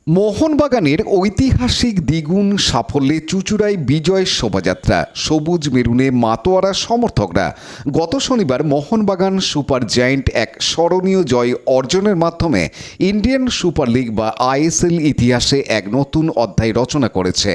মোহনবাগানের ঐতিহাসিক দ্বিগুণ সাফল্যে চুঁচুড়ায় বিজয় শোভাযাত্রা। সবুজ মেরুনে মাতোয়ারা সমর্থকরা গত শনিবার মোহনবাগান সুপার জায়ান্ট এক স্মরণীয় জয় অর্জনের মাধ্যমে ইন্ডিয়ান সুপার লিগ বা আইএসএল ইতিহাসে এক নতুন অধ্যায় রচনা করেছে।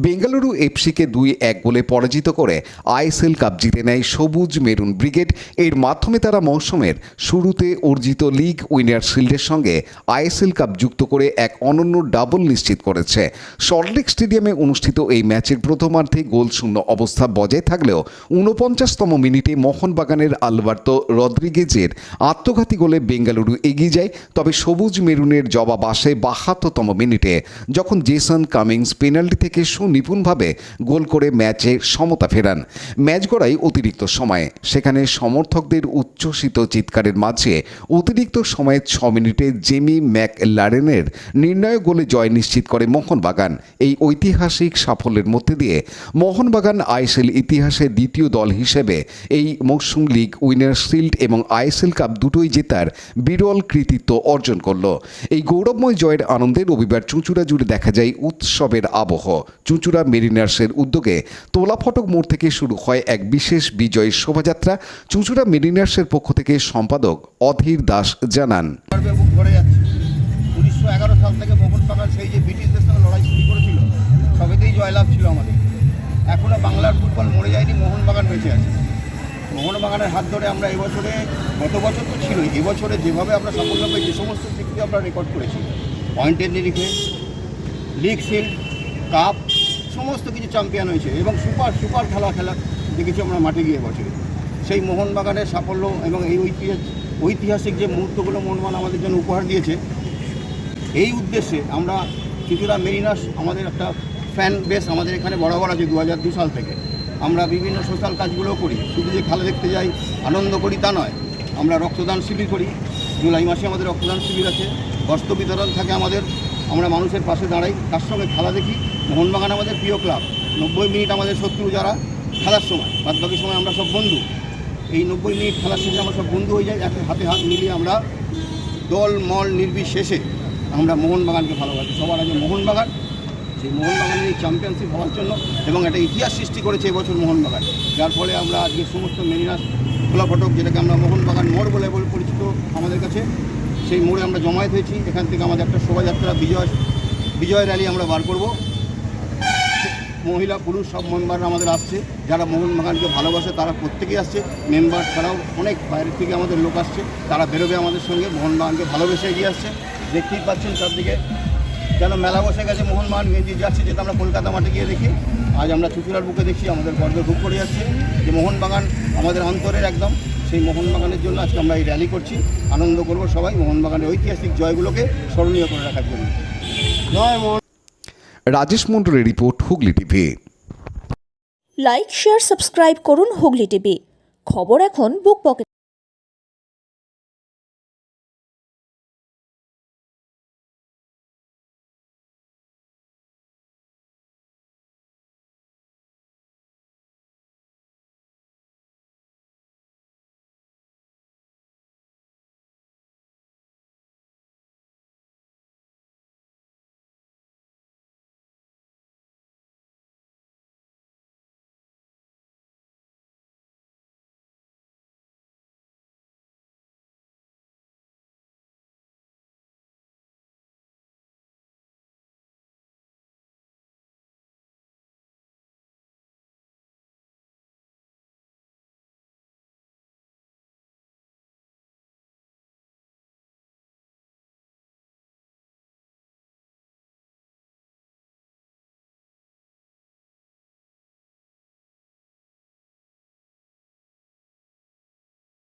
বেঙ্গালুরু এফসিকে 2-1 গোলে পরাজিত করে আইএসএল কাপ জিতে নেয় সবুজ মেরুন ব্রিগেড। এর মাধ্যমে তারা মৌসুমের শুরুতে অর্জিত লিগ উইনার শিল্ডের সঙ্গে আইএসএল কাপ যুক্ত করে এক অনন্য ডাবল নিশ্চিত করেছে। সল্টলেক স্টেডিয়ামে অনুষ্ঠিত এই ম্যাচের প্রথমার্ধে গোলশূন্য অবস্থা বজায় থাকলেও 49তম মিনিটে মোহনবাগানের আলবার্তো রদ্রিগেজের আত্মঘাতী গোলে বেঙ্গালুরু এগিয়ে যায়। তবে সবুজ মেরুনের জবাব আসে 72তম মিনিটে, যখন জেসন কামিংস পেনাল্টি থেকে সুনিপুণভাবে গোল করে ম্যাচে সমতা ফেরান। ম্যাচ গড়ায় অতিরিক্ত সময়ে, সেখানে সমর্থকদের উচ্ছ্বসিত চিৎকারের মাঝে অতিরিক্ত সময়ে 6 মিনিটে জেমি ম্যাকলারেনের নির্ণায়ক গোলে জয় নিশ্চিত করে মোহনবাগান। এই ঐতিহাসিক সাফল্যের মধ্যে দিয়ে মোহনবাগান আইএসএল ইতিহাসে দ্বিতীয় দল হিসেবে এই মৌসুম লিগ উইনার শিল্ড এবং আইএসএল কাপ দুটোই জেতার বিরল কৃতিত্ব অর্জন করল। এই গৌরবময় জয়ের আনন্দে রবিবার চুঁচুড়া জুড়ে দেখা যায় উৎসবের আবহ। চুঁচুড়া মেরিনার্সের উদ্যোগে তোলা ফটক মোড় থেকে শুরু হয় এক বিশেষ বিজয় শোভাযাত্রা। চুঁচুড়া মেরিনার্সের পক্ষ থেকে সম্পাদক অধীর দাস জানান, 1911 সাল থেকে মোহনবাগান সেই যে ব্রিটিশদের সঙ্গে লড়াই শুরু করেছিল, সবেতেই জয়লাভ ছিল আমাদের। এখনও বাংলার ফুটবল মরে যায়নি, মোহনবাগান বেঁচে আছে। মোহনবাগানের হাত ধরে আমরা এবছরে, গত বছর তো ছিলই, এবছরে যেভাবে আমরা সাফল্য পেয়েছি, সমস্ত স্বীকৃতি আমরা রেকর্ড করেছি। পয়েন্টের নিরিখে লিগ শিল্ড, কাপ, সমস্ত কিছু চ্যাম্পিয়ন হয়েছে এবং সুপার খেলা দেখেছি আমরা মাঠে গিয়ে বছরে। সেই মোহনবাগানের সাফল্য এবং এই ঐতিহাসিক যে মুহূর্তগুলো মোহনবাগান আমাদের জন্য উপহার দিয়েছে, এই উদ্দেশ্যে আমরা চুঁচুড়া মেরিনার্স, আমাদের একটা ফ্যান বেস আমাদের এখানে বরাবর আছে 2002 সাল থেকে। আমরা বিভিন্ন সোশ্যাল কাজগুলোও করি, শুধু যে খেলা দেখতে যাই আনন্দ করি তা নয়, আমরা রক্তদান শিবির করি। জুলাই মাসে আমাদের রক্তদান শিবির আছে, বস্ত্র বিতরণ থাকে আমাদের। আমরা মানুষের পাশে দাঁড়াই, তার সঙ্গে খেলা দেখি। মোহনবাগান আমাদের প্রিয় ক্লাব। 90 মিনিট আমাদের শত্রু যারা খেলার সময়, বাদবাকি সময় আমরা সব বন্ধু। এই 90 মিনিট খেলার শেষে আমরা সব বন্ধু হয়ে যাই, হাতে হাত মিলিয়ে আমরা দল মল নির্বিশেষে আমরা মোহনবাগানকে ভালোবাসি। সবার আগে মোহনবাগান, সেই মোহনবাগানের এই চ্যাম্পিয়নশিপ হওয়ার জন্য এবং একটা ইতিহাস সৃষ্টি করেছে এবছর মোহনবাগান, যার ফলে আমরা আজকে সমস্ত মেরিনার্স খোলা ফটক, যেটাকে আমরা মোহনবাগান মোড় বলে পরিচিত আমাদের কাছে, সেই মোড়ে আমরা জমায়েত হয়েছি। এখান থেকে আমাদের একটা শোভাযাত্রা, বিজয় র্যালি আমরা বার করব। মহিলা পুরুষ সব মেম্বাররা আমাদের আসছে, যারা মোহনবাগানকে ভালোবাসে তারা প্রত্যেকেই আসছে। মেম্বার ছাড়াও অনেক বাইরের থেকে আমাদের লোক আসছে, তারা বেরোবে আমাদের সঙ্গে। মোহনবাগানকে ভালোবেসে এগিয়ে আসছে। দেখতেই পাচ্ছেন চারদিকে যেন মেলা বসে গেছে। মোহনবাগান গেঞ্জি যাচ্ছে, যেটা আমরা কলকাতা মাঠে গিয়ে দেখি, আজ আমরা চুঁচুড়ার বুকে দেখছি। আমাদের গর্ব বুক করে যাচ্ছে যে মোহনবাগান আমাদের অন্তরের একদম। সেই মোহনবাগানের জন্য আজকে আমরা এই র্যালি করছি, আনন্দ করব সবাই মোহনবাগানের ঐতিহাসিক জয়গুলোকে স্মরণীয় করে রাখার জন্য। জয় মোহন। রাজেশ মন্ডলের report, Hooghly TV. Like, share, subscribe করুন হুগলি টিভি। খবর এখন বুক পকেট।